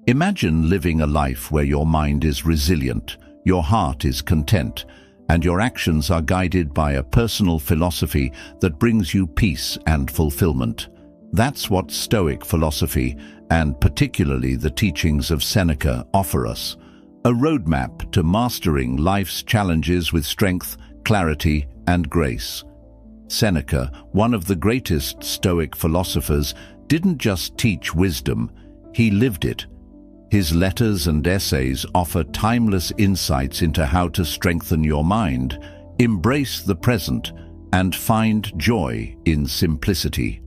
Imagine living a life where your mind is resilient, your heart is content, and your actions are guided by a personal philosophy that brings you peace and fulfillment. That's what Stoic philosophy, and particularly the teachings of Seneca, offer us. A roadmap to mastering life's challenges with strength, clarity, and grace. Seneca, one of the greatest Stoic philosophers, didn't just teach wisdom, he lived it. His letters and essays offer timeless insights into how to strengthen your mind, embrace the present, and find joy in simplicity.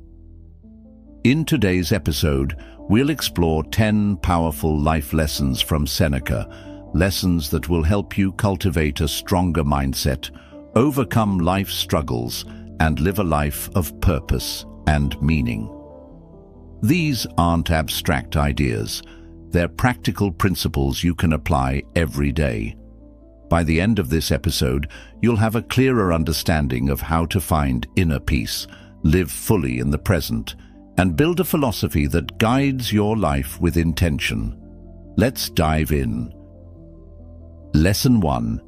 In today's episode, we'll explore 10 powerful life lessons from Seneca, lessons that will help you cultivate a stronger mindset, overcome life's struggles, and live a life of purpose and meaning. These aren't abstract ideas. They're practical principles you can apply every day. By the end of this episode, you'll have a clearer understanding of how to find inner peace, live fully in the present, and build a philosophy that guides your life with intention. Let's dive in. Lesson 1.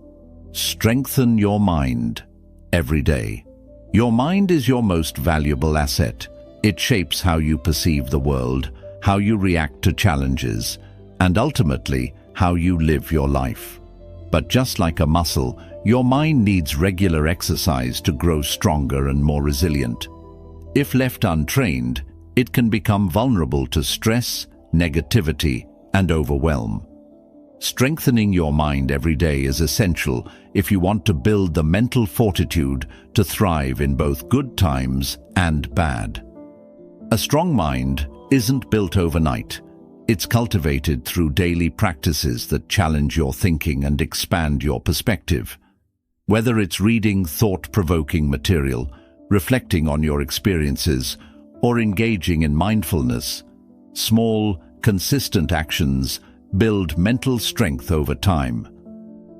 Strengthen your mind every day. Your mind is your most valuable asset. It shapes how you perceive the world, how you react to challenges, and ultimately, how you live your life. But just like a muscle, your mind needs regular exercise to grow stronger and more resilient. If left untrained, it can become vulnerable to stress, negativity, and overwhelm. Strengthening your mind every day is essential if you want to build the mental fortitude to thrive in both good times and bad. A strong mind isn't built overnight. It's cultivated through daily practices that challenge your thinking and expand your perspective. Whether it's reading thought-provoking material, reflecting on your experiences, or engaging in mindfulness, small, consistent actions build mental strength over time.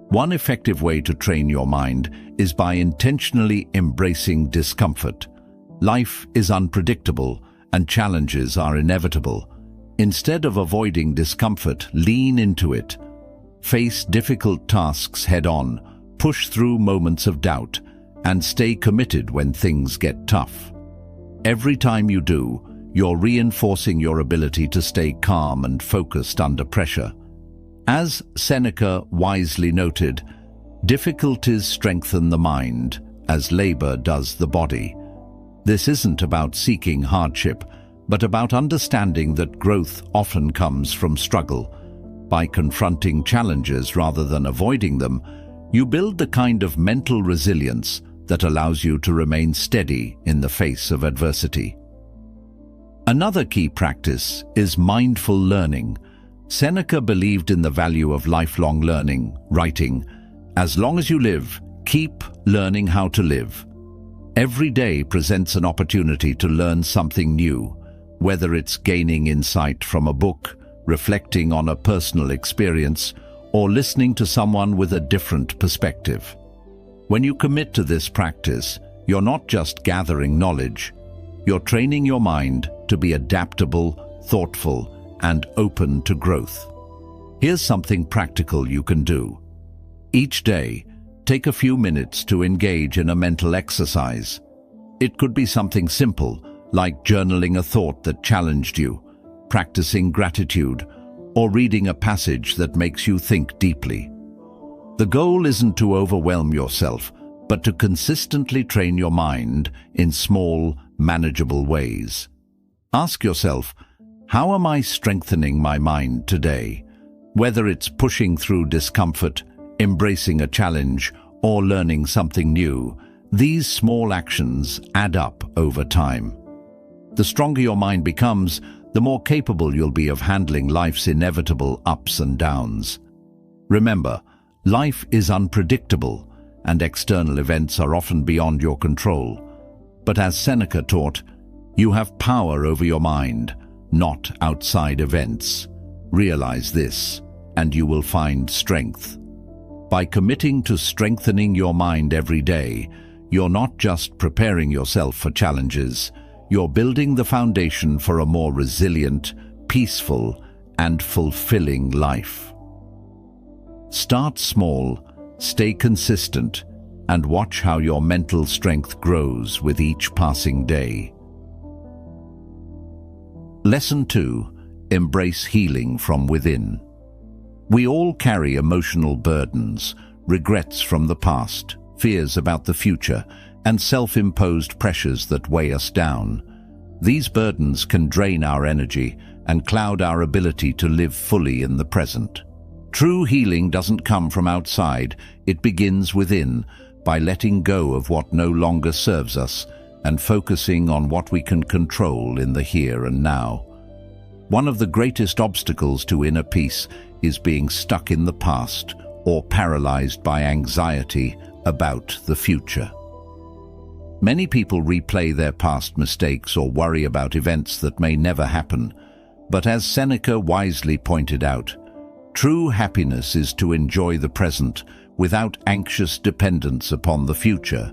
One effective way to train your mind is by intentionally embracing discomfort. Life is unpredictable, and challenges are inevitable. Instead of avoiding discomfort, lean into it. Face difficult tasks head-on, push through moments of doubt, and stay committed when things get tough. Every time you do, you're reinforcing your ability to stay calm and focused under pressure. As Seneca wisely noted, difficulties strengthen the mind, as labor does the body. This isn't about seeking hardship, but about understanding that growth often comes from struggle. By confronting challenges rather than avoiding them, you build the kind of mental resilience that allows you to remain steady in the face of adversity. Another key practice is mindful learning. Seneca believed in the value of lifelong learning, writing, "As long as you live, keep learning how to live." Every day presents an opportunity to learn something new, whether it's gaining insight from a book, reflecting on a personal experience, or listening to someone with a different perspective. When you commit to this practice, you're not just gathering knowledge, you're training your mind to be adaptable, thoughtful, and open to growth. Here's something practical you can do. Each day, take a few minutes to engage in a mental exercise. It could be something simple, like journaling a thought that challenged you, practicing gratitude, or reading a passage that makes you think deeply. The goal isn't to overwhelm yourself, but to consistently train your mind in small, manageable ways. Ask yourself, how am I strengthening my mind today? Whether it's pushing through discomfort, embracing a challenge, or learning something new, these small actions add up over time. The stronger your mind becomes, the more capable you'll be of handling life's inevitable ups and downs. Remember, life is unpredictable, and external events are often beyond your control. But as Seneca taught, you have power over your mind, not outside events. Realize this, and you will find strength. By committing to strengthening your mind every day, you're not just preparing yourself for challenges, you're building the foundation for a more resilient, peaceful, and fulfilling life. Start small, stay consistent, and watch how your mental strength grows with each passing day. Lesson 2. Embrace healing from within. We all carry emotional burdens, regrets from the past, fears about the future, and self-imposed pressures that weigh us down. These burdens can drain our energy and cloud our ability to live fully in the present. True healing doesn't come from outside, it begins within, by letting go of what no longer serves us and focusing on what we can control in the here and now. One of the greatest obstacles to inner peace is being stuck in the past or paralyzed by anxiety about the future. Many people replay their past mistakes or worry about events that may never happen, but as Seneca wisely pointed out, true happiness is to enjoy the present without anxious dependence upon the future,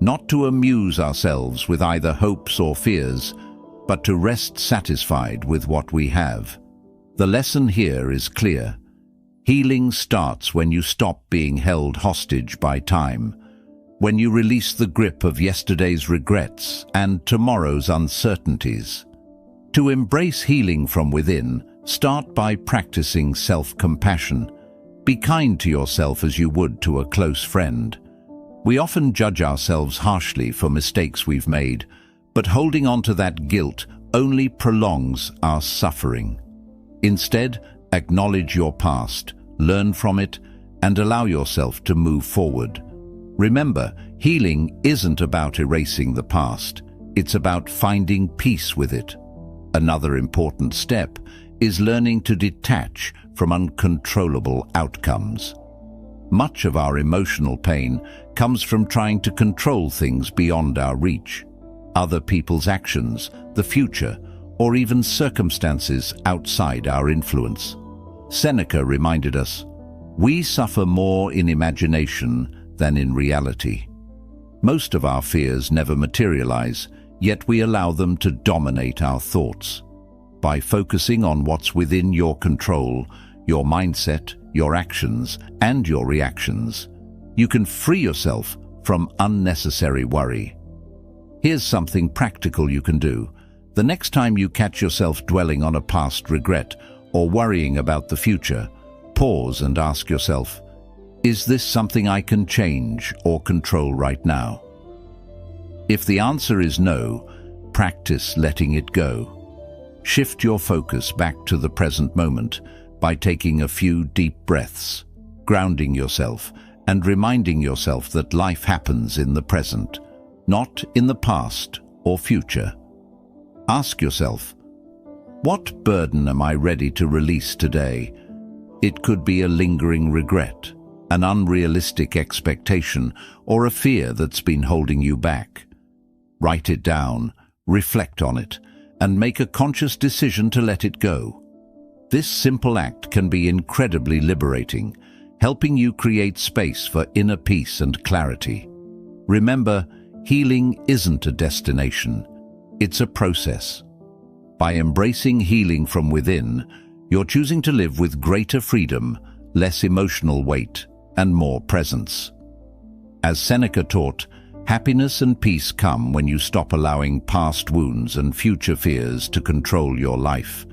not to amuse ourselves with either hopes or fears, but to rest satisfied with what we have. The lesson here is clear. Healing starts when you stop being held hostage by time, when you release the grip of yesterday's regrets and tomorrow's uncertainties. To embrace healing from within, start by practicing self-compassion. Be kind to yourself as you would to a close friend. We often judge ourselves harshly for mistakes we've made, but holding on to that guilt only prolongs our suffering. Instead, acknowledge your past, learn from it, and allow yourself to move forward. Remember, healing isn't about erasing the past, it's about finding peace with it. Another important step is learning to detach from uncontrollable outcomes. Much of our emotional pain comes from trying to control things beyond our reach. Other people's actions, the future, or even circumstances outside our influence. Seneca reminded us, "We suffer more in imagination than in reality." Most of our fears never materialize, yet we allow them to dominate our thoughts. By focusing on what's within your control, your mindset, your actions, and your reactions, you can free yourself from unnecessary worry. Here's something practical you can do. The next time you catch yourself dwelling on a past regret or worrying about the future, pause and ask yourself, is this something I can change or control right now? If the answer is no, practice letting it go. Shift your focus back to the present moment by taking a few deep breaths, grounding yourself, and reminding yourself that life happens in the present, not in the past or future. Ask yourself, what burden am I ready to release today? It could be a lingering regret, an unrealistic expectation, or a fear that's been holding you back. Write it down, reflect on it, and make a conscious decision to let it go. This simple act can be incredibly liberating, helping you create space for inner peace and clarity. Remember, healing isn't a destination, it's a process. By embracing healing from within, you're choosing to live with greater freedom, less emotional weight, and more presence. As Seneca taught, happiness and peace come when you stop allowing past wounds and future fears to control your life.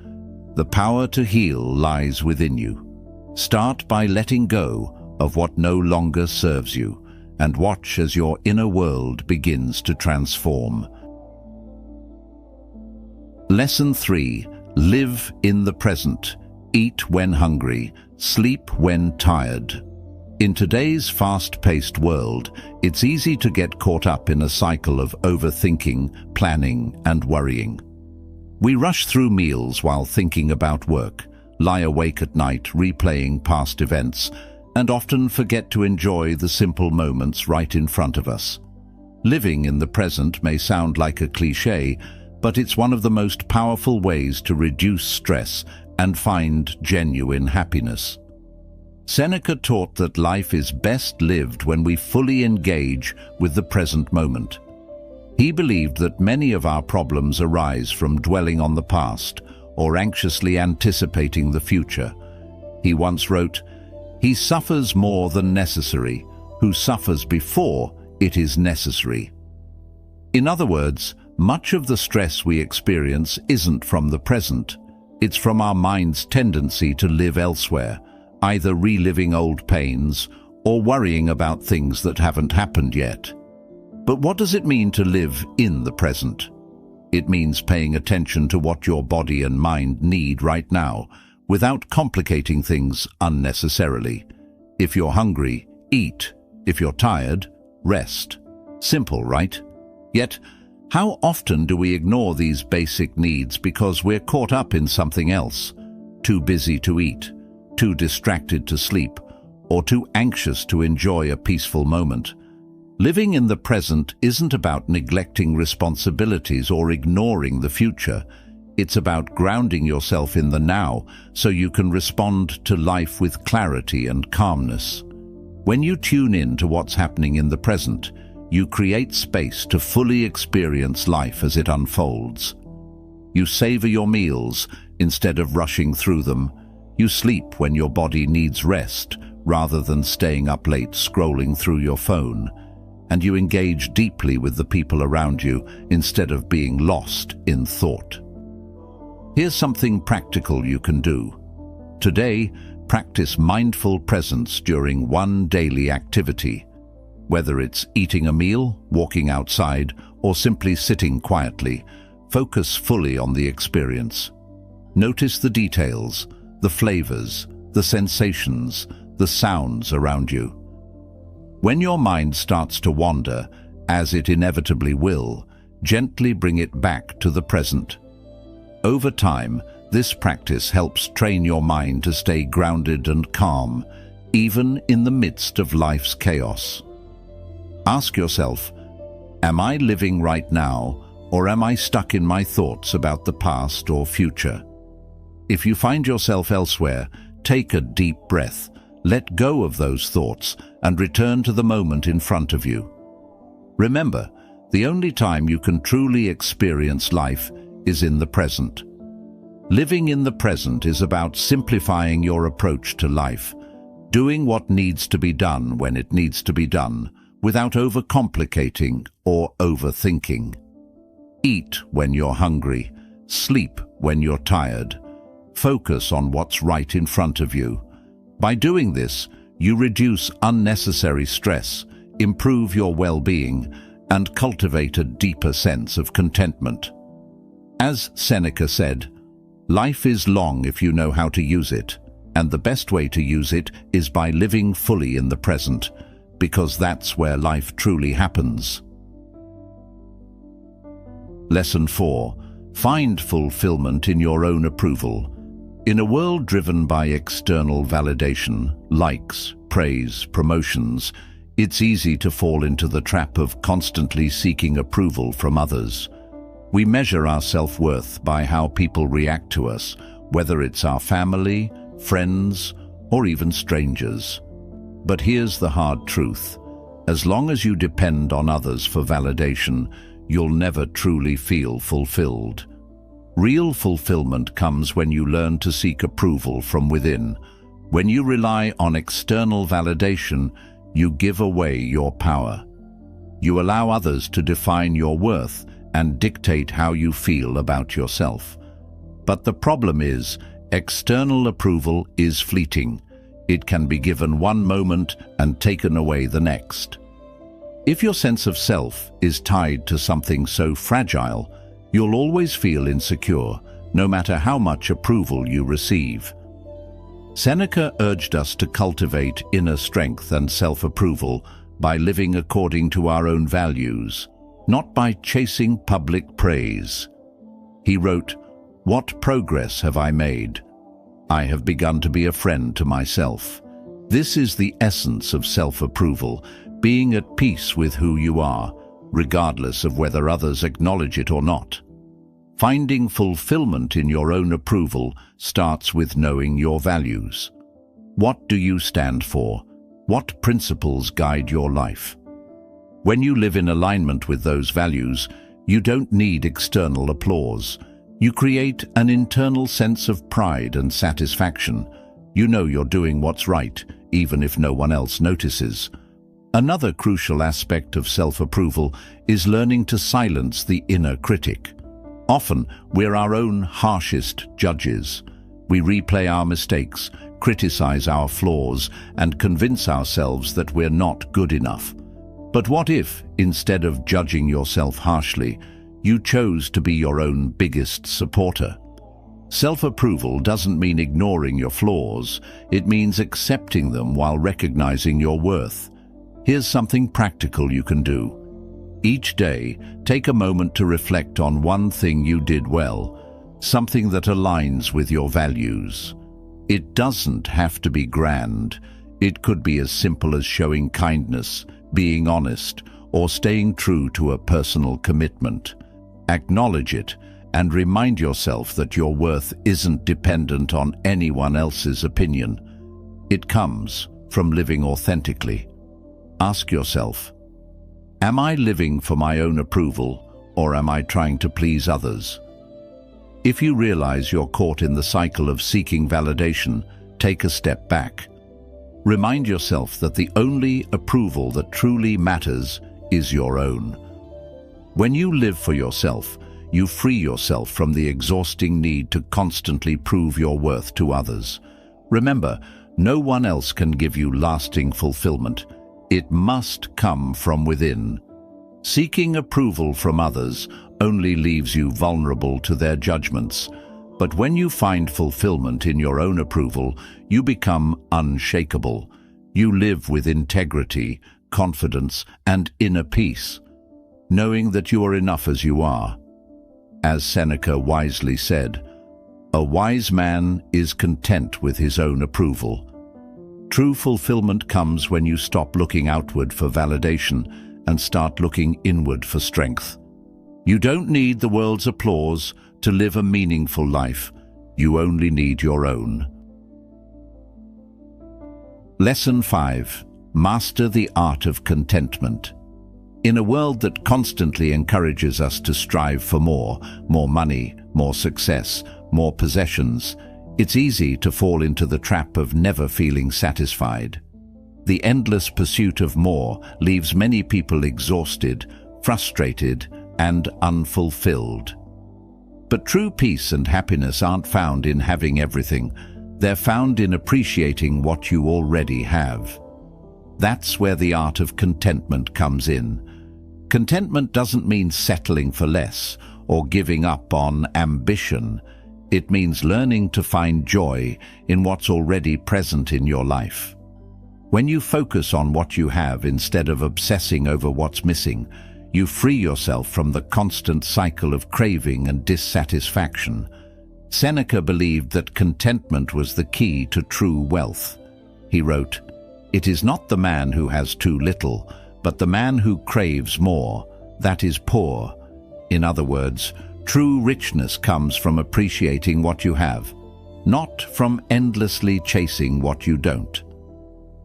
The power to heal lies within you. Start by letting go of what no longer serves you, and watch as your inner world begins to transform. Lesson 3. Live in the present. Eat when hungry. Sleep when tired. In today's fast-paced world, it's easy to get caught up in a cycle of overthinking, planning, and worrying. We rush through meals while thinking about work, lie awake at night replaying past events, and often forget to enjoy the simple moments right in front of us. Living in the present may sound like a cliché, but it's one of the most powerful ways to reduce stress and find genuine happiness. Seneca taught that life is best lived when we fully engage with the present moment. He believed that many of our problems arise from dwelling on the past or anxiously anticipating the future. He once wrote, "He suffers more than necessary, who suffers before it is necessary." In other words, much of the stress we experience isn't from the present. It's from our mind's tendency to live elsewhere, either reliving old pains or worrying about things that haven't happened yet. But what does it mean to live in the present? It means paying attention to what your body and mind need right now, without complicating things unnecessarily. If you're hungry, eat. If you're tired, rest. Simple, right? Yet, how often do we ignore these basic needs because we're caught up in something else? Too busy to eat, too distracted to sleep, or too anxious to enjoy a peaceful moment. Living in the present isn't about neglecting responsibilities or ignoring the future. It's about grounding yourself in the now so you can respond to life with clarity and calmness. When you tune in to what's happening in the present, you create space to fully experience life as it unfolds. You savor your meals instead of rushing through them. You sleep when your body needs rest rather than staying up late scrolling through your phone. And you engage deeply with the people around you instead of being lost in thought. Here's something practical you can do. Today, practice mindful presence during one daily activity. Whether it's eating a meal, walking outside, or simply sitting quietly, focus fully on the experience. Notice the details, the flavors, the sensations, the sounds around you. When your mind starts to wander, as it inevitably will, gently bring it back to the present. Over time, this practice helps train your mind to stay grounded and calm, even in the midst of life's chaos. Ask yourself, am I living right now, or am I stuck in my thoughts about the past or future? If you find yourself elsewhere, take a deep breath, let go of those thoughts, and return to the moment in front of you. Remember, the only time you can truly experience life is in the present. Living in the present is about simplifying your approach to life, doing what needs to be done when it needs to be done, without overcomplicating or overthinking. Eat when you're hungry, sleep when you're tired. Focus on what's right in front of you. By doing this, you reduce unnecessary stress, improve your well-being, and cultivate a deeper sense of contentment. As Seneca said, life is long if you know how to use it, and the best way to use it is by living fully in the present, because that's where life truly happens. Lesson 4. Find fulfillment in your own approval. In a world driven by external validation, likes, praise, promotions, it's easy to fall into the trap of constantly seeking approval from others. We measure our self-worth by how people react to us, whether it's our family, friends, or even strangers. But here's the hard truth. As long as you depend on others for validation, you'll never truly feel fulfilled. Real fulfillment comes when you learn to seek approval from within. When you rely on external validation, you give away your power. You allow others to define your worth and dictate how you feel about yourself. But the problem is, external approval is fleeting. It can be given one moment and taken away the next. If your sense of self is tied to something so fragile, you'll always feel insecure, no matter how much approval you receive. Seneca urged us to cultivate inner strength and self-approval by living according to our own values, not by chasing public praise. He wrote, "What progress have I made? I have begun to be a friend to myself." This is the essence of self-approval, being at peace with who you are, regardless of whether others acknowledge it or not. Finding fulfillment in your own approval starts with knowing your values. What do you stand for? What principles guide your life? When you live in alignment with those values, you don't need external applause. You create an internal sense of pride and satisfaction. You know you're doing what's right, even if no one else notices. Another crucial aspect of self-approval is learning to silence the inner critic. Often, we're our own harshest judges. We replay our mistakes, criticize our flaws, and convince ourselves that we're not good enough. But what if, instead of judging yourself harshly, you chose to be your own biggest supporter? Self-approval doesn't mean ignoring your flaws. It means accepting them while recognizing your worth. Here's something practical you can do. Each day, take a moment to reflect on one thing you did well, something that aligns with your values. It doesn't have to be grand. It could be as simple as showing kindness, being honest, or staying true to a personal commitment. Acknowledge it and remind yourself that your worth isn't dependent on anyone else's opinion. It comes from living authentically. Ask yourself, am I living for my own approval, or am I trying to please others? If you realize you're caught in the cycle of seeking validation, take a step back. Remind yourself that the only approval that truly matters is your own. When you live for yourself, you free yourself from the exhausting need to constantly prove your worth to others. Remember, no one else can give you lasting fulfillment. It must come from within. Seeking approval from others only leaves you vulnerable to their judgments. But when you find fulfillment in your own approval, you become unshakable. You live with integrity, confidence, and inner peace, knowing that you are enough as you are. As Seneca wisely said, "A wise man is content with his own approval." True fulfillment comes when you stop looking outward for validation and start looking inward for strength. You don't need the world's applause to live a meaningful life. You only need your own. Lesson 5. Master the art of contentment. In a world that constantly encourages us to strive for more money, more success, more possessions, it's easy to fall into the trap of never feeling satisfied. The endless pursuit of more leaves many people exhausted, frustrated, and unfulfilled. But true peace and happiness aren't found in having everything. They're found in appreciating what you already have. That's where the art of contentment comes in. Contentment doesn't mean settling for less or giving up on ambition. It means learning to find joy in what's already present in your life. When you focus on what you have instead of obsessing over what's missing, you free yourself from the constant cycle of craving and dissatisfaction. Seneca believed that contentment was the key to true wealth. He wrote, "It is not the man who has too little, but the man who craves more, that is poor." In other words, true richness comes from appreciating what you have, not from endlessly chasing what you don't.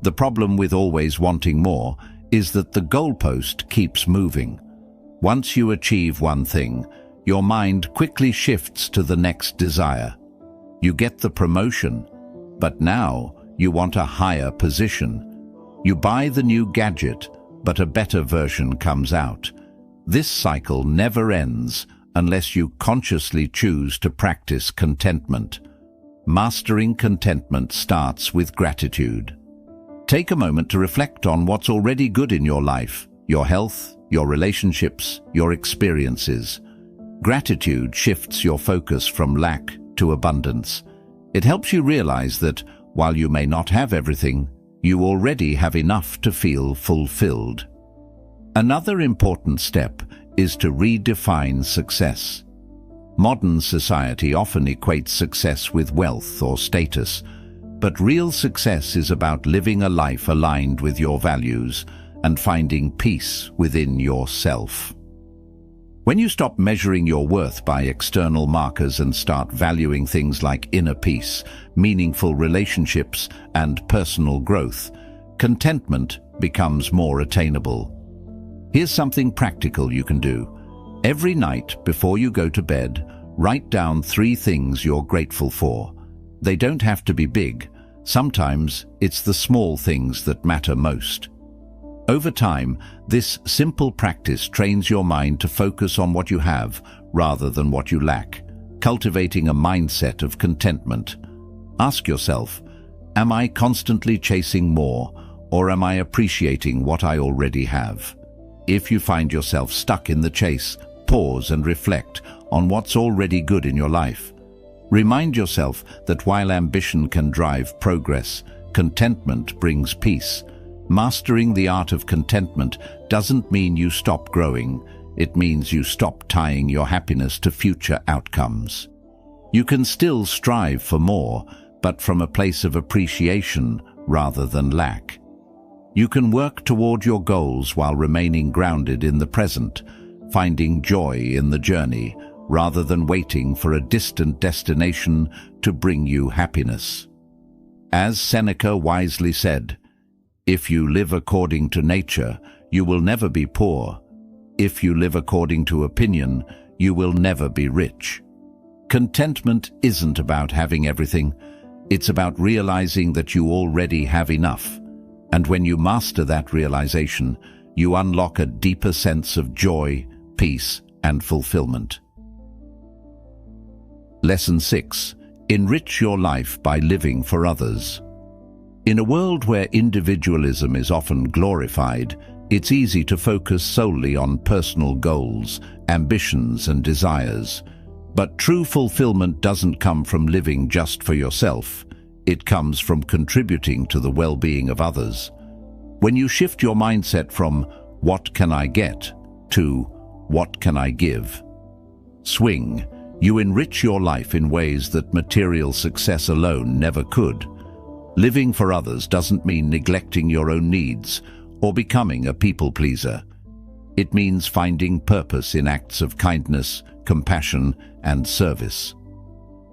The problem with always wanting more is that the goalpost keeps moving. Once you achieve one thing, your mind quickly shifts to the next desire. You get the promotion, but now you want a higher position. You buy the new gadget, but a better version comes out. This cycle never ends unless you consciously choose to practice contentment. Mastering contentment starts with gratitude. Take a moment to reflect on what's already good in your life, your health, your relationships, your experiences. Gratitude shifts your focus from lack to abundance. It helps you realize that, while you may not have everything, you already have enough to feel fulfilled. Another important step is to redefine success. Modern society often equates success with wealth or status, but real success is about living a life aligned with your values and finding peace within yourself. When you stop measuring your worth by external markers and start valuing things like inner peace, meaningful relationships, and personal growth, contentment becomes more attainable. Here's something practical you can do. Every night before you go to bed, Write down 3 things you're grateful for. They don't have to be big. Sometimes it's the small things that matter most. Over time, this simple practice trains your mind to focus on what you have rather than what you lack, cultivating a mindset of contentment. Ask yourself, am I constantly chasing more, or am I appreciating what I already have? If you find yourself stuck in the chase, pause and reflect on what's already good in your life. Remind yourself that while ambition can drive progress, contentment brings peace. Mastering the art of contentment doesn't mean you stop growing. It means you stop tying your happiness to future outcomes. You can still strive for more, but from a place of appreciation rather than lack. You can work toward your goals while remaining grounded in the present, finding joy in the journey rather than waiting for a distant destination to bring you happiness. As Seneca wisely said, "If you live according to nature, you will never be poor. If you live according to opinion, you will never be rich." Contentment isn't about having everything. It's about realizing that you already have enough. And when you master that realization, you unlock a deeper sense of joy, peace, and fulfillment. Lesson 6. Enrich your life by living for others. In a world where individualism is often glorified, it's easy to focus solely on personal goals, ambitions, and desires. But true fulfillment doesn't come from living just for yourself. It comes from contributing to the well-being of others. When you shift your mindset from "what can I get" to "what can I give?" swing, you enrich your life in ways that material success alone never could. Living for others doesn't mean neglecting your own needs or becoming a people pleaser. It means finding purpose in acts of kindness, compassion, and service.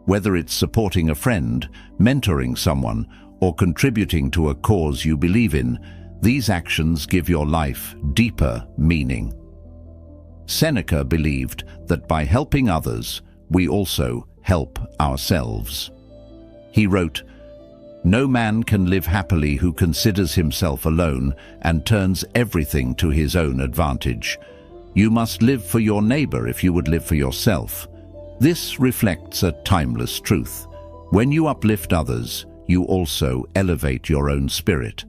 Whether it's supporting a friend, mentoring someone, or contributing to a cause you believe in, these actions give your life deeper meaning. Seneca believed that by helping others, we also help ourselves. He wrote, "No man can live happily who considers himself alone and turns everything to his own advantage. You must live for your neighbor if you would live for yourself." This reflects a timeless truth. When you uplift others, you also elevate your own spirit.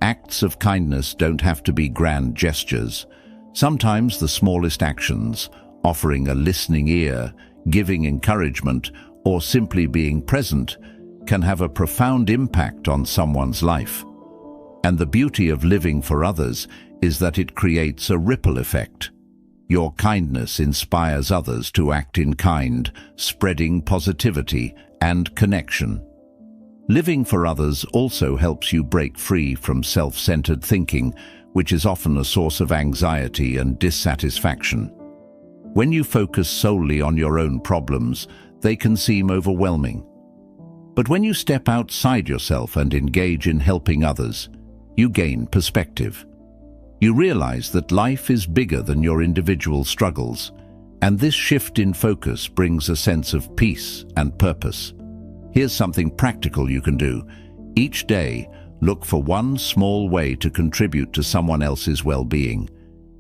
Acts of kindness don't have to be grand gestures. Sometimes the smallest actions, offering a listening ear, giving encouragement, or simply being present, can have a profound impact on someone's life. And the beauty of living for others is that it creates a ripple effect. Your kindness inspires others to act in kind, spreading positivity and connection. Living for others also helps you break free from self-centered thinking, which is often a source of anxiety and dissatisfaction. When you focus solely on your own problems, they can seem overwhelming. But when you step outside yourself and engage in helping others, you gain perspective. You realize that life is bigger than your individual struggles, and this shift in focus brings a sense of peace and purpose. Here's something practical you can do. Each day, look for one small way to contribute to someone else's well-being.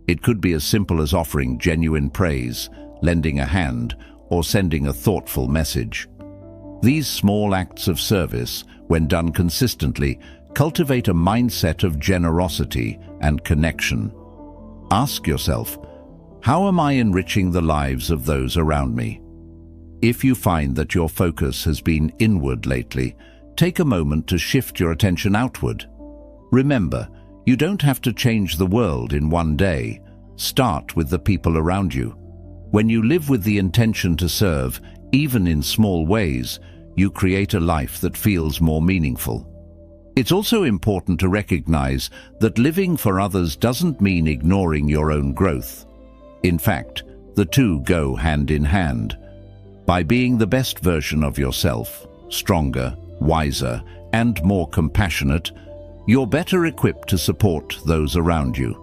It could be as simple as offering genuine praise, lending a hand, or sending a thoughtful message. These small acts of service, when done consistently, cultivate a mindset of generosity and connection. Ask yourself, how am I enriching the lives of those around me? If you find that your focus has been inward lately, take a moment to shift your attention outward. Remember, you don't have to change the world in one day. Start with the people around you. When you live with the intention to serve, even in small ways, you create a life that feels more meaningful. It's also important to recognize that living for others doesn't mean ignoring your own growth. In fact, the two go hand in hand. By being the best version of yourself, stronger, wiser, and more compassionate, you're better equipped to support those around you.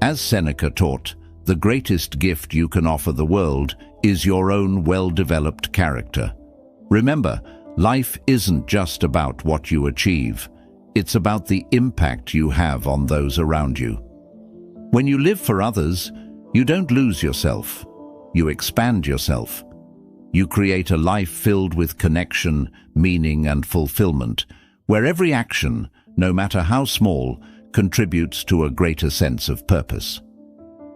As Seneca taught, The greatest gift you can offer the world is your own well-developed character. Remember, life isn't just about what you achieve. It's about the impact you have on those around you. When you live for others, you don't lose yourself. You expand yourself. You create a life filled with connection, meaning, and fulfillment, where every action, no matter how small, contributes to a greater sense of purpose.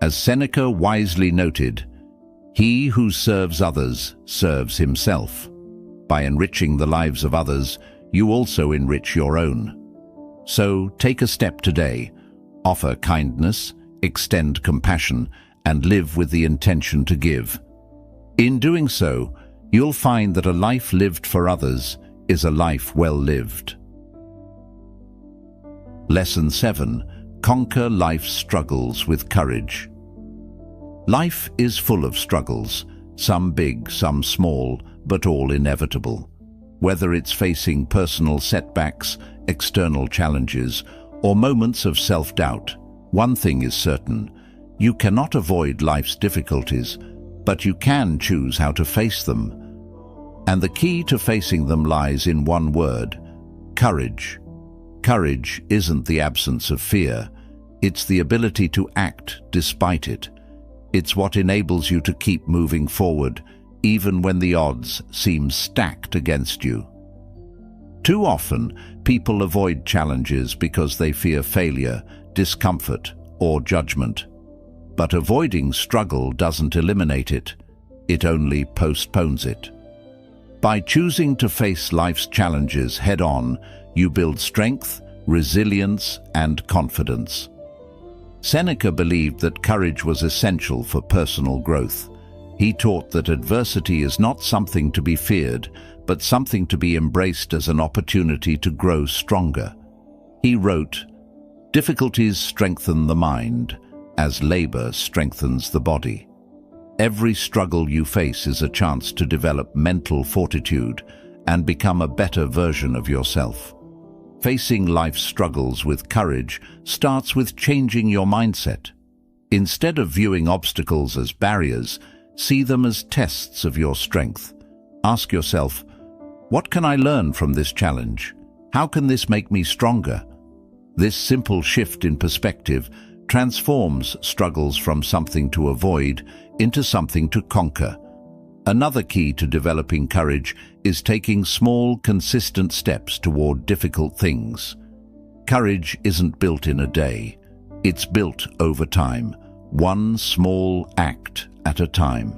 As Seneca wisely noted, "He who serves others serves himself." By enriching the lives of others, you also enrich your own. So take a step today. Offer kindness, extend compassion, and live with the intention to give. In doing so, you'll find that a life lived for others is a life well lived. Lesson 7. Conquer life's struggles with courage. Life is full of struggles, some big, some small, but all inevitable. Whether it's facing personal setbacks, external challenges, or moments of self-doubt, one thing is certain: you cannot avoid life's difficulties, but you can choose how to face them. And the key to facing them lies in one word: courage. Courage isn't the absence of fear, it's the ability to act despite it. It's what enables you to keep moving forward, even when the odds seem stacked against you. Too often, people avoid challenges because they fear failure, discomfort, or judgment. But avoiding struggle doesn't eliminate it, it only postpones it. By choosing to face life's challenges head-on, you build strength, resilience, and confidence. Seneca believed that courage was essential for personal growth. He taught that adversity is not something to be feared, but something to be embraced as an opportunity to grow stronger. He wrote, "Difficulties strengthen the mind, as labor strengthens the body." Every struggle you face is a chance to develop mental fortitude and become a better version of yourself. Facing life's struggles with courage starts with changing your mindset. Instead of viewing obstacles as barriers, see them as tests of your strength. Ask yourself, what can I learn from this challenge? How can this make me stronger? This simple shift in perspective transforms struggles from something to avoid into something to conquer. Another key to developing courage is taking small, consistent steps toward difficult things. Courage isn't built in a day. It's built over time, one small act at a time.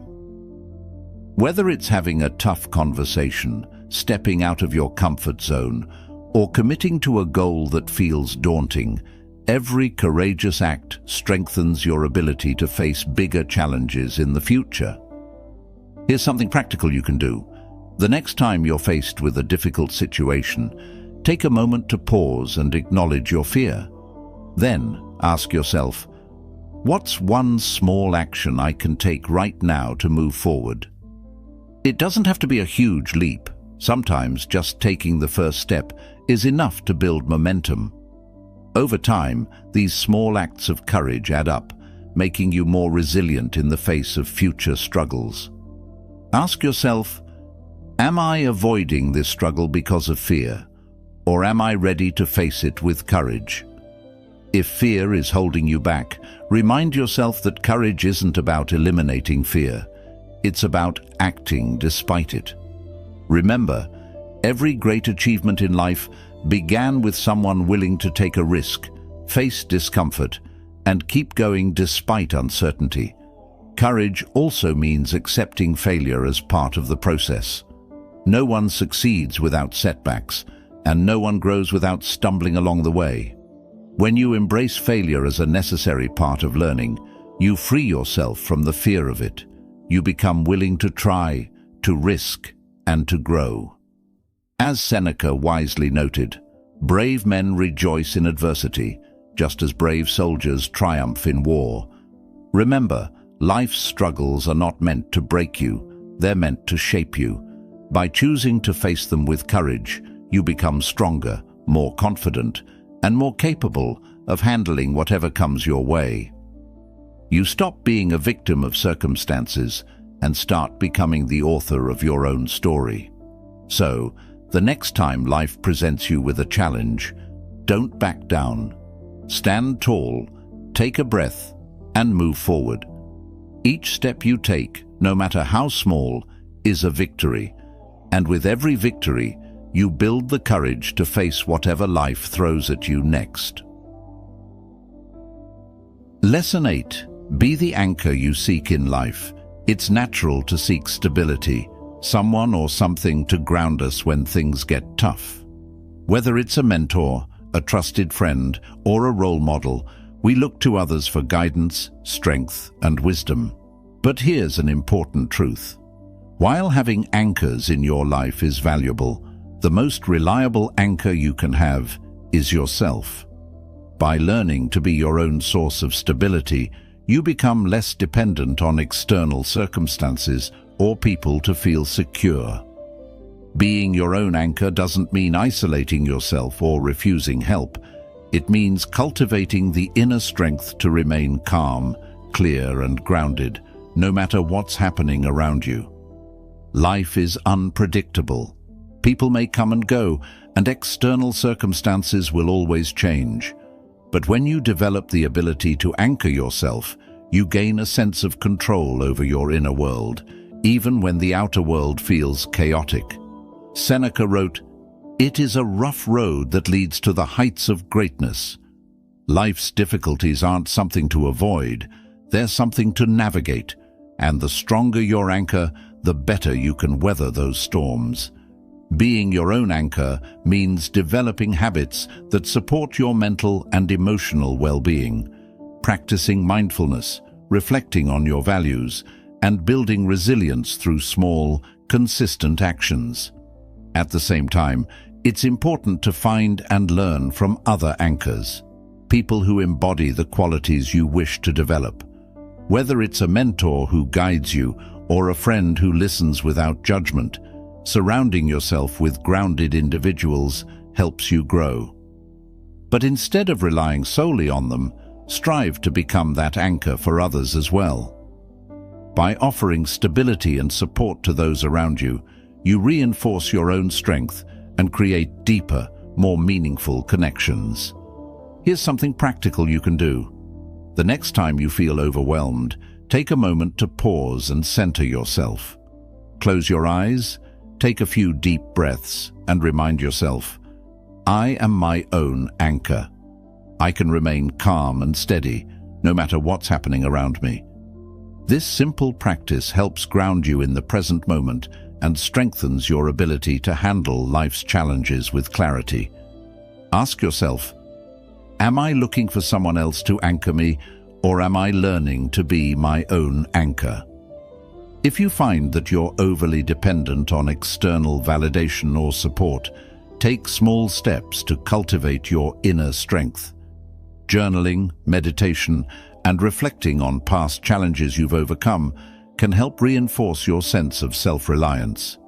Whether it's having a tough conversation, stepping out of your comfort zone, or committing to a goal that feels daunting, every courageous act strengthens your ability to face bigger challenges in the future. Here's something practical you can do. The next time you're faced with a difficult situation, take a moment to pause and acknowledge your fear. Then ask yourself, what's one small action I can take right now to move forward? It doesn't have to be a huge leap. Sometimes just taking the first step is enough to build momentum. Over time, these small acts of courage add up, making you more resilient in the face of future struggles. Ask yourself, am I avoiding this struggle because of fear, or am I ready to face it with courage? If fear is holding you back, remind yourself that courage isn't about eliminating fear. It's about acting despite it. Remember, every great achievement in life began with someone willing to take a risk, face discomfort, and keep going despite uncertainty. Courage also means accepting failure as part of the process. No one succeeds without setbacks, and no one grows without stumbling along the way. When you embrace failure as a necessary part of learning, you free yourself from the fear of it. You become willing to try, to risk, and to grow. As Seneca wisely noted, brave men rejoice in adversity, just as brave soldiers triumph in war. Remember, life's struggles are not meant to break you, they're meant to shape you. By choosing to face them with courage, you become stronger, more confident, and more capable of handling whatever comes your way. You stop being a victim of circumstances and start becoming the author of your own story. So, the next time life presents you with a challenge, don't back down. Stand tall, take a breath, and move forward. Each step you take, no matter how small, is a victory. And with every victory, you build the courage to face whatever life throws at you next. Lesson 8. Be the anchor you seek in life. It's natural to seek stability, someone or something to ground us when things get tough. Whether it's a mentor, a trusted friend, or a role model, we look to others for guidance, strength, and wisdom. But here's an important truth. While having anchors in your life is valuable, the most reliable anchor you can have is yourself. By learning to be your own source of stability, you become less dependent on external circumstances or people to feel secure. Being your own anchor doesn't mean isolating yourself or refusing help. It means cultivating the inner strength to remain calm, clear, and grounded, no matter what's happening around you. Life is unpredictable. People may come and go, and external circumstances will always change. But when you develop the ability to anchor yourself, you gain a sense of control over your inner world, even when the outer world feels chaotic. Seneca wrote, "It is a rough road that leads to the heights of greatness." Life's difficulties aren't something to avoid, they're something to navigate, and the stronger your anchor, the better you can weather those storms. Being your own anchor means developing habits that support your mental and emotional well-being, practicing mindfulness, reflecting on your values, and building resilience through small, consistent actions. At the same time, it's important to find and learn from other anchors, people who embody the qualities you wish to develop. Whether it's a mentor who guides you or a friend who listens without judgment, surrounding yourself with grounded individuals helps you grow. But instead of relying solely on them, strive to become that anchor for others as well. By offering stability and support to those around you, you reinforce your own strength and create deeper, more meaningful connections. Here's something practical you can do. The next time you feel overwhelmed, take a moment to pause and center yourself. Close your eyes, take a few deep breaths, and remind yourself, I am my own anchor. I can remain calm and steady, no matter what's happening around me. This simple practice helps ground you in the present moment and strengthens your ability to handle life's challenges with clarity. Ask yourself, am I looking for someone else to anchor me, or am I learning to be my own anchor? If you find that you're overly dependent on external validation or support, take small steps to cultivate your inner strength. Journaling, meditation, and reflecting on past challenges you've overcome can help reinforce your sense of self-reliance.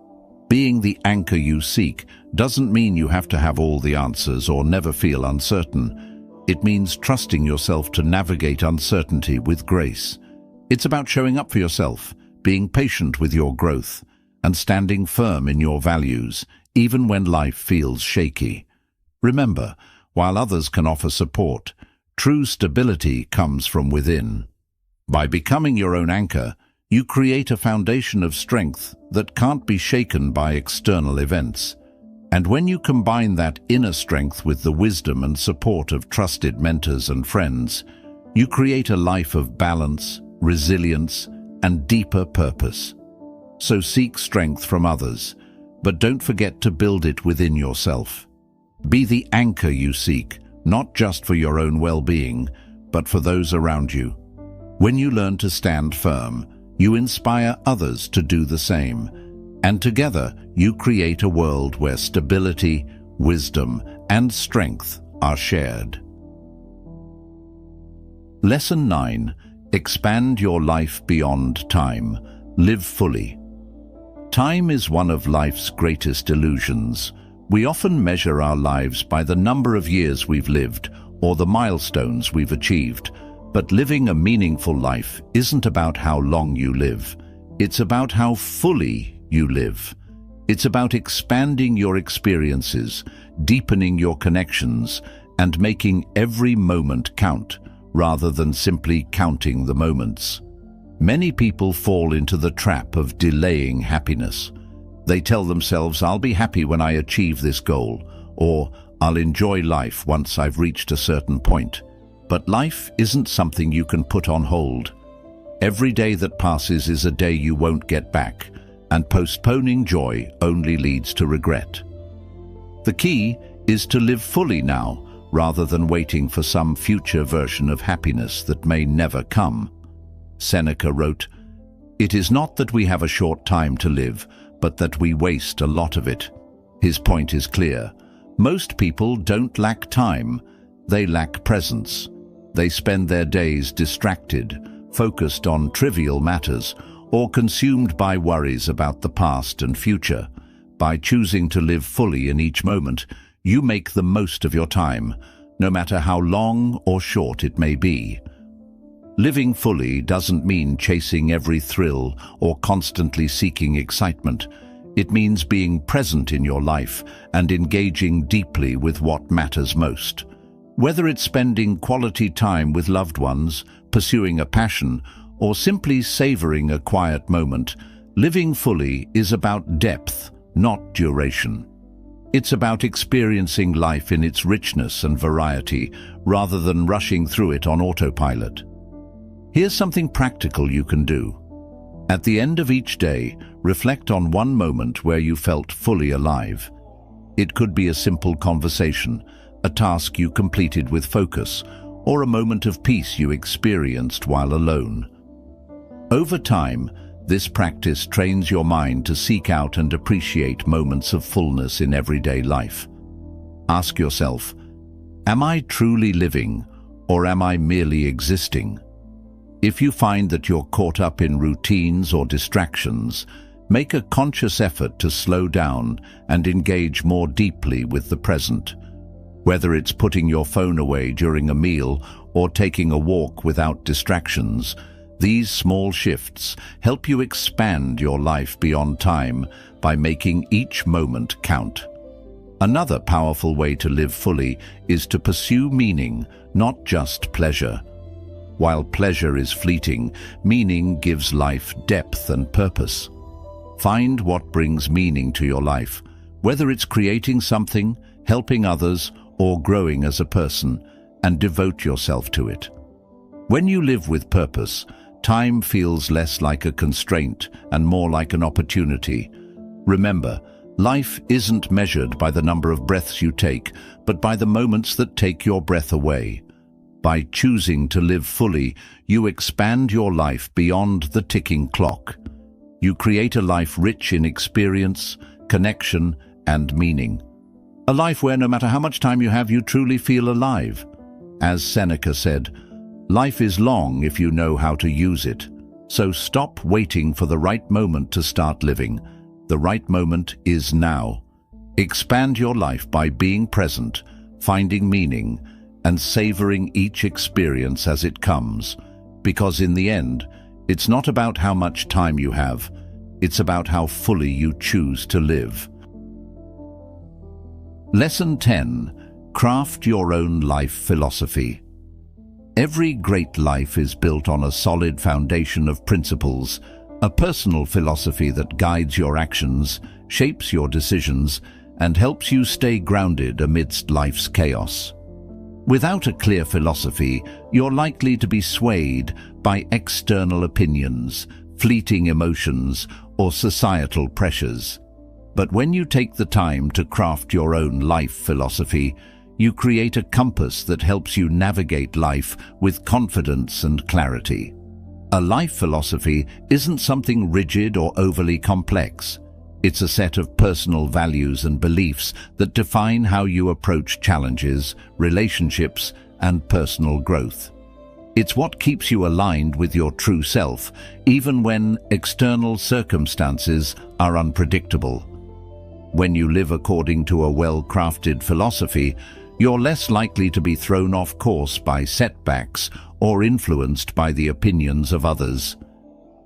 Being the anchor you seek doesn't mean you have to have all the answers or never feel uncertain. It means trusting yourself to navigate uncertainty with grace. It's about showing up for yourself, being patient with your growth, and standing firm in your values, even when life feels shaky. Remember, while others can offer support, true stability comes from within. By becoming your own anchor, you create a foundation of strength that can't be shaken by external events. And when you combine that inner strength with the wisdom and support of trusted mentors and friends, you create a life of balance, resilience, and deeper purpose. So seek strength from others, but don't forget to build it within yourself. Be the anchor you seek, not just for your own well-being, but for those around you. When you learn to stand firm, you inspire others to do the same, and together you create a world where stability, wisdom, and strength are shared. Lesson 9. Expand your life beyond time. Live fully. Time is one of life's greatest illusions. We often measure our lives by the number of years we've lived or the milestones we've achieved, But living a meaningful life isn't about how long you live. It's about how fully you live. It's about expanding your experiences, deepening your connections, and making every moment count, rather than simply counting the moments. Many people fall into the trap of delaying happiness. They tell themselves, "I'll be happy when I achieve this goal," or "I'll enjoy life once I've reached a certain point." But life isn't something you can put on hold. Every day that passes is a day you won't get back, and postponing joy only leads to regret. The key is to live fully now, rather than waiting for some future version of happiness that may never come. Seneca wrote, "It is not that we have a short time to live, but that we waste a lot of it." His point is clear. Most people don't lack time, they lack presence. They spend their days distracted, focused on trivial matters, or consumed by worries about the past and future. By choosing to live fully in each moment, you make the most of your time, no matter how long or short it may be. Living fully doesn't mean chasing every thrill or constantly seeking excitement. It means being present in your life and engaging deeply with what matters most. Whether it's spending quality time with loved ones, pursuing a passion, or simply savoring a quiet moment, living fully is about depth, not duration. It's about experiencing life in its richness and variety, rather than rushing through it on autopilot. Here's something practical you can do. At the end of each day, reflect on one moment where you felt fully alive. It could be a simple conversation, a task you completed with focus, or a moment of peace you experienced while alone. Over time, this practice trains your mind to seek out and appreciate moments of fullness in everyday life. Ask yourself, am I truly living, or am I merely existing? If you find that you're caught up in routines or distractions, make a conscious effort to slow down and engage more deeply with the present. Whether it's putting your phone away during a meal or taking a walk without distractions, these small shifts help you expand your life beyond time by making each moment count. Another powerful way to live fully is to pursue meaning, not just pleasure. While pleasure is fleeting, meaning gives life depth and purpose. Find what brings meaning to your life, whether it's creating something, helping others, or growing as a person, and devote yourself to it. When you live with purpose, time feels less like a constraint and more like an opportunity. Remember, life isn't measured by the number of breaths you take, but by the moments that take your breath away. By choosing to live fully, you expand your life beyond the ticking clock. You create a life rich in experience, connection, and meaning. A life where no matter how much time you have, you truly feel alive. As Seneca said, life is long if you know how to use it. So stop waiting for the right moment to start living. The right moment is now. Expand your life by being present, finding meaning, and savoring each experience as it comes. Because in the end, it's not about how much time you have, it's about how fully you choose to live. Lesson 10. Craft your own life philosophy. Every great life is built on a solid foundation of principles, a personal philosophy that guides your actions, shapes your decisions, and helps you stay grounded amidst life's chaos. Without a clear philosophy, you're likely to be swayed by external opinions, fleeting emotions, or societal pressures. But when you take the time to craft your own life philosophy, you create a compass that helps you navigate life with confidence and clarity. A life philosophy isn't something rigid or overly complex. It's a set of personal values and beliefs that define how you approach challenges, relationships, and personal growth. It's what keeps you aligned with your true self, even when external circumstances are unpredictable. When you live according to a well-crafted philosophy, you're less likely to be thrown off course by setbacks or influenced by the opinions of others.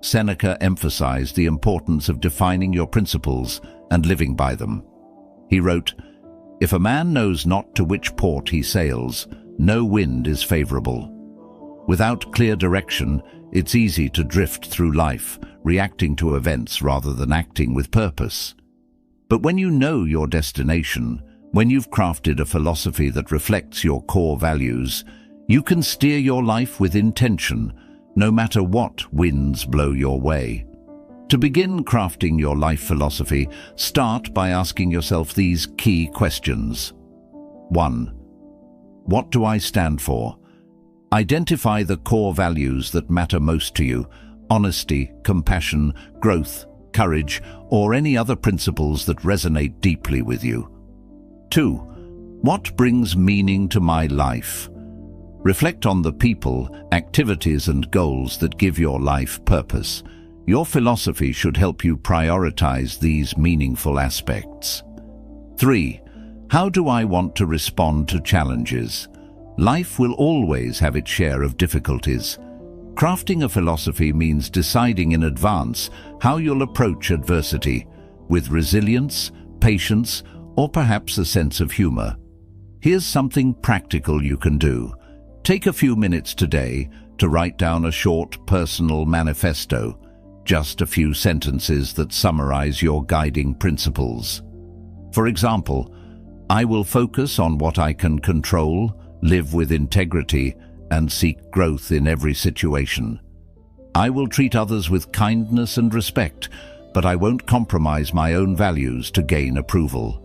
Seneca emphasized the importance of defining your principles and living by them. He wrote, "If a man knows not to which port he sails, no wind is favorable." Without clear direction, it's easy to drift through life, reacting to events rather than acting with purpose. But when you know your destination, when you've crafted a philosophy that reflects your core values, you can steer your life with intention, no matter what winds blow your way. To begin crafting your life philosophy, start by asking yourself these key questions. 1. What do I stand for? Identify the core values that matter most to you: honesty, compassion, growth, courage, or any other principles that resonate deeply with you. 2. What brings meaning to my life? Reflect on the people, activities, and goals that give your life purpose. Your philosophy should help you prioritize these meaningful aspects. 3. How do I want to respond to challenges? Life will always have its share of difficulties. Crafting a philosophy means deciding in advance how you'll approach adversity, with resilience, patience, or perhaps a sense of humor. Here's something practical you can do. Take a few minutes today to write down a short personal manifesto, just a few sentences that summarize your guiding principles. For example, I will focus on what I can control, live with integrity, and seek growth in every situation. I will treat others with kindness and respect, but I won't compromise my own values to gain approval.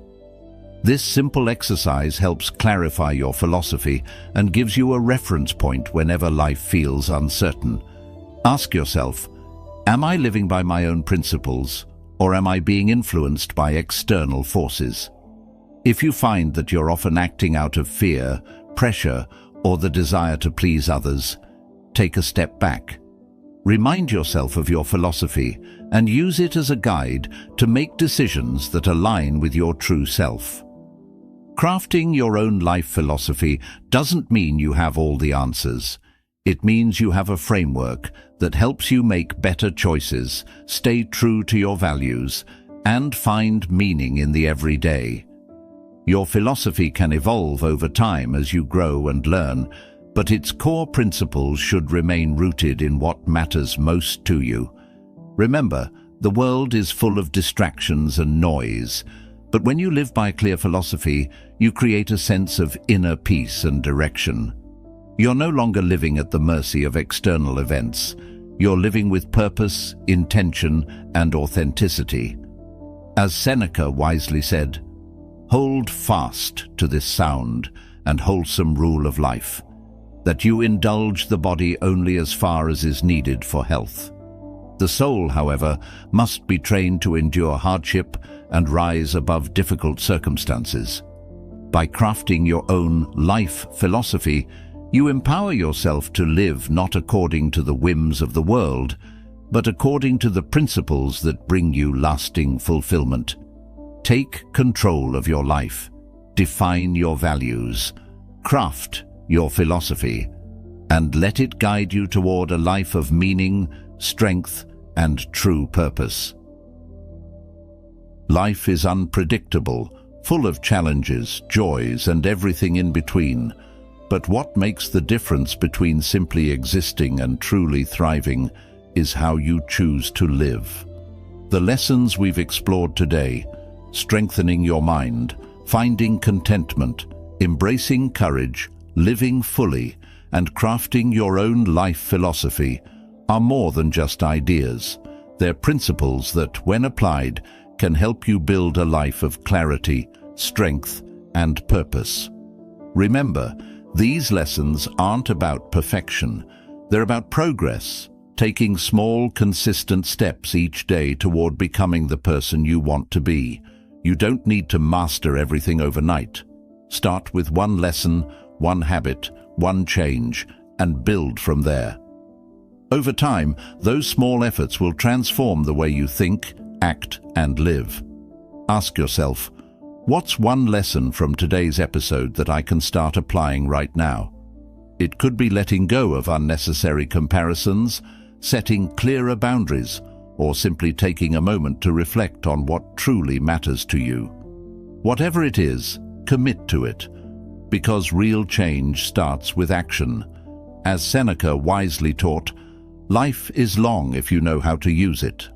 This simple exercise helps clarify your philosophy and gives you a reference point whenever life feels uncertain. Ask yourself, am I living by my own principles, or am I being influenced by external forces? If you find that you're often acting out of fear, pressure, or the desire to please others, take a step back. Remind yourself of your philosophy and use it as a guide to make decisions that align with your true self. Crafting your own life philosophy doesn't mean you have all the answers. It means you have a framework that helps you make better choices, stay true to your values, and find meaning in the everyday. Your philosophy can evolve over time as you grow and learn, but its core principles should remain rooted in what matters most to you. Remember, the world is full of distractions and noise, but when you live by a clear philosophy, you create a sense of inner peace and direction. You're no longer living at the mercy of external events. You're living with purpose, intention, and authenticity. As Seneca wisely said, "Hold fast to this sound and wholesome rule of life, that you indulge the body only as far as is needed for health. The soul, however, must be trained to endure hardship and rise above difficult circumstances." By crafting your own life philosophy, you empower yourself to live not according to the whims of the world, but according to the principles that bring you lasting fulfillment. Take control of your life, define your values, craft your philosophy, and let it guide you toward a life of meaning, strength, and true purpose. Life is unpredictable, full of challenges, joys, and everything in between. But what makes the difference between simply existing and truly thriving is how you choose to live. The lessons we've explored today, strengthening your mind, finding contentment, embracing courage, living fully, and crafting your own life philosophy, are more than just ideas. They're principles that, when applied, can help you build a life of clarity, strength, and purpose. Remember, these lessons aren't about perfection. They're about progress, taking small, consistent steps each day toward becoming the person you want to be. You don't need to master everything overnight. Start with one lesson, one habit, one change, and build from there. Over time, those small efforts will transform the way you think, act, and live. Ask yourself, What's one lesson from today's episode that I can start applying right now? It could be letting go of unnecessary comparisons, setting clearer boundaries, or simply taking a moment to reflect on what truly matters to you. Whatever it is, commit to it, because real change starts with action. As Seneca wisely taught, life is long if you know how to use it.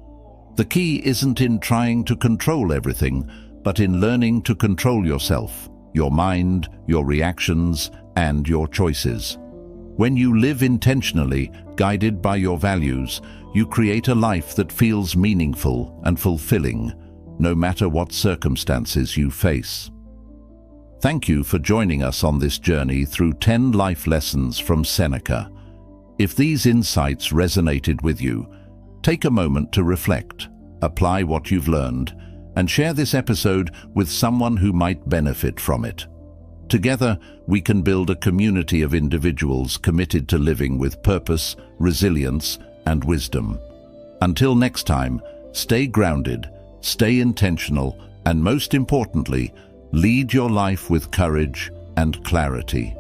The key isn't in trying to control everything, but in learning to control yourself, your mind, your reactions, and your choices. When you live intentionally, guided by your values, you create a life that feels meaningful and fulfilling, no matter what circumstances you face. Thank you for joining us on this journey through 10 life lessons from Seneca. If these insights resonated with you, take a moment to reflect, apply what you've learned, and share this episode with someone who might benefit from it. Together, we can build a community of individuals committed to living with purpose, resilience, and wisdom. Until next time, stay grounded, stay intentional, and most importantly, lead your life with courage and clarity.